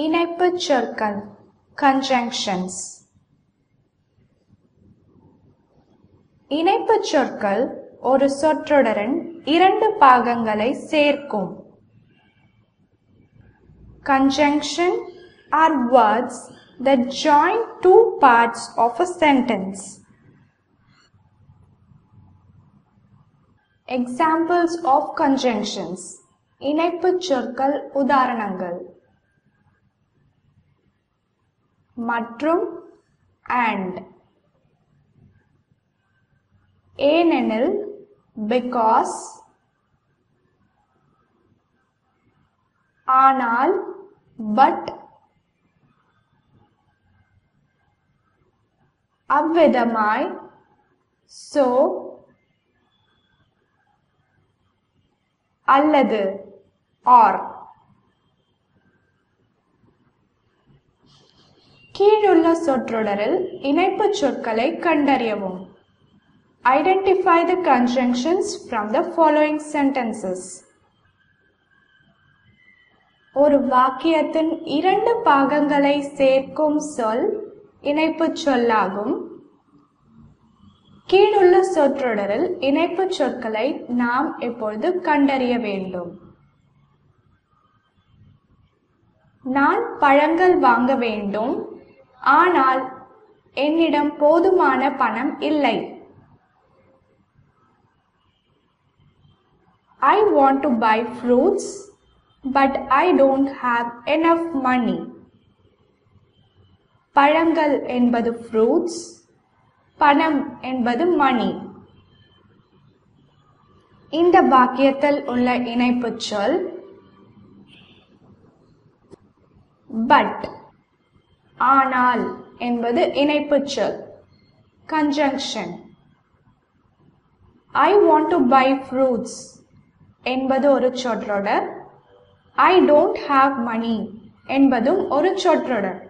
இணைப்புச் சொற்கள் conjunctions. இணைப்புச் சொற்கள் ஒரு சொற்றொடரின் இரண்டு பாகங்களை சேர்க்கும். Conjunction are words that join two parts of a sentence. Examples of conjunctions. இணைப்புச் சொற்கள் உதாரணங்கள்: மற்றும் and, ஏனெனில் because, ஆனால் but, அவ்விதமாய் so, அல்லது or. கீழுள்ள சொற்றொடரில் இணைப்புச் சொற்களை கண்டறியவும். Identify the conjunctions from the following sentences. ஒரு வாக்கியத்தின் இரண்டு பாகங்களை சேர்க்கும் சொல் இணைப்புச் சொல்லாகும். கீழுள்ள சொற்றொடரில் இணைப்புச் சொற்களை நாம் இப்பொழுது கண்டறிய வேண்டும். நான் பழங்கள் வாங்க வேண்டும், ஆனால் என்னிடம் போதுமான பணம் இல்லை. I want to buy fruits, but I don't have enough money. பழங்கள் என்பது fruits, பணம் என்பது money. இந்த வாக்கியத்தில் உள்ள இணைப்புச் சொல் but. ஆனால் என்பது இணைப்புச் சொல் conjunction. I want to buy fruits என்பது ஒரு சொற்றொடர். I don't have money என்பதும் ஒரு சொற்றொடர்.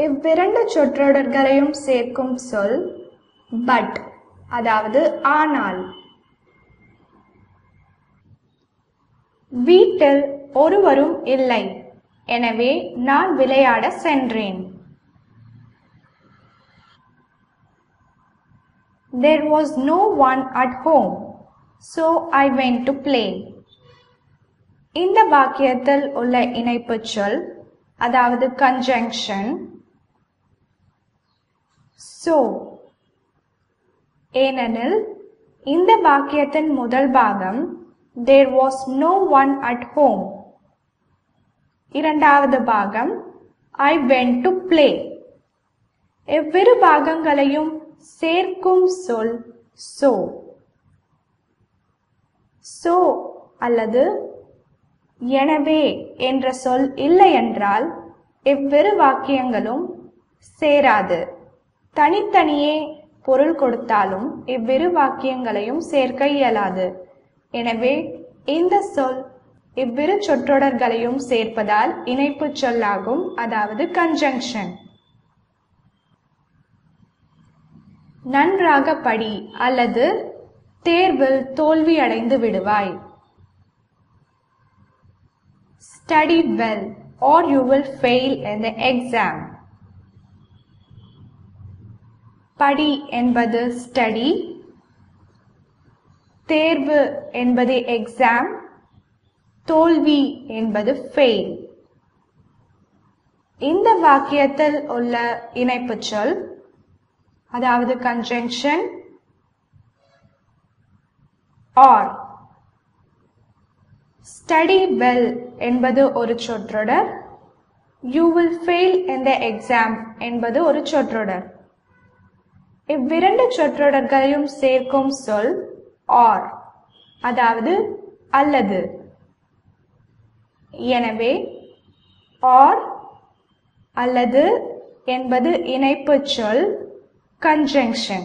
இவ்விரண்டு சொற்றொடர்களையும் சேர்க்கும் சொல் but, அதாவது ஆனால். வீட்டில் ஒருவரும் இல்லை, எனவே நான் விளையாட சென்றேன். There was no one at home, so I went to play. இந்த வாக்கியத்தில் உள்ள இணைப்புச் சொல், அதாவது conjunction so. ஏனெனில் இந்த வாக்கியத்தின் முதல் பாகம் there was no one at home, இரண்டாவது பாகம் I went to play. இவ்விரு பாகங்களையும் சேர்க்கும் சொல் so. so அல்லது எனவே என்ற சொல் இல்லை என்றால் இவ்விரு வாக்கியங்களும் சேராது. தனித்தனியே பொருள் கொடுத்தாலும் இவ்விரு வாக்கியங்களையும் சேர்க்க இயலாது. எனவே இந்த சொல் இவ்விரு சொற்றொடர்களையும் சேர்ப்பதால் இணைப்புச் சொல்லாகும், அதாவது conjunction. நன்றாக படி அல்லது தேர்வில் தோல்வி அடைந்து விடுவாய். Study well or you will fail in the exam. படி என்பது study, தேர்வு என்பது exam, தோல்வி என்பது fail. இந்த வாக்கியத்தில் உள்ள இணைப்புச் சொல், அதாவது conjunction or. Study well என்பது ஒரு சொற்றொடர், you will fail in the exam என்பது ஒரு சொற்றொடர். இவ்விரண்டு சொற்றொடர்களையும் சேர்க்கும் சொல் or, அதாவது அல்லது. எனவே or அல்லது என்பது இணைப்புச் சொல் conjunction.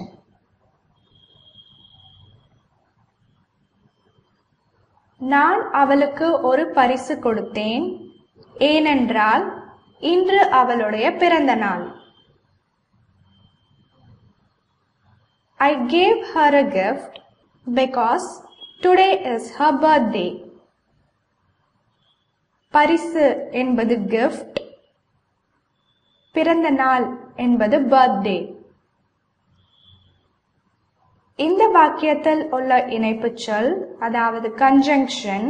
நான் அவளுக்கு ஒரு பரிசு கொடுத்தேன், ஏனென்றால் இன்று அவளுடைய பிறந்த நாள். I gave her a gift because today is her birthday. பரிசு என்பது gift, பிறந்த நாள் என்பது birthday. இந்த வாக்கியத்தில் உள்ள இணைப்புச் சொல் அதாவது conjunction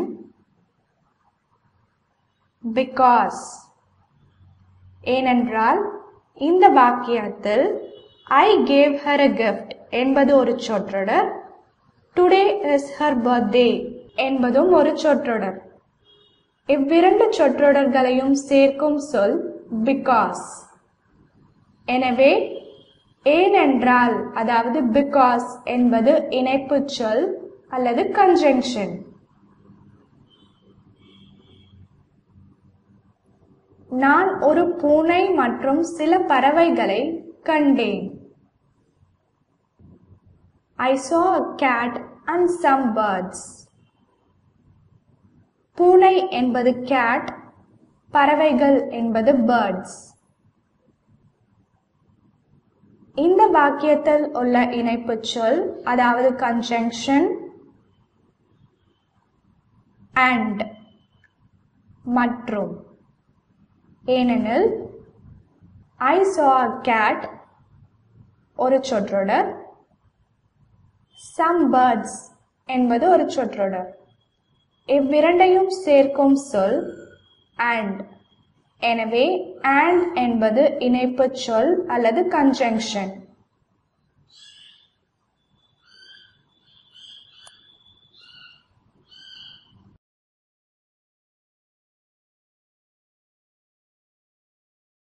because. ஏனென்றால் இந்த வாக்கியத்தில் I gave her a gift என்பது ஒரு சொற்றொடர், today is her birthday என்பதும் ஒரு சொற்றொடர். இவ்விரண்டு சொற்றொடர்களையும் சேர்க்கும் சொல் because. எனவே ஏனென்றால் அதாவது because என்பது இணைப்புச் சொல் அல்லது conjunction. நான் ஒரு பூனை மற்றும் சில பறவைகளை கண்டேன். I saw a cat and some birds. பூனை என்பது cat, பறவைகள் என்பது birds. இந்த வாக்கியத்தில் உள்ள இணைப்புச் சொல் அதாவது conjunction and மற்றும். ஏனெனில் I saw a cat ஒரு சொற்றொடர், some birds என்பது ஒரு சொற்றொடர். இவ்விரண்டையும் சேர்க்கும் சொல் and. எனவே and என்பது இணைப்புச் சொல் அல்லது conjunction.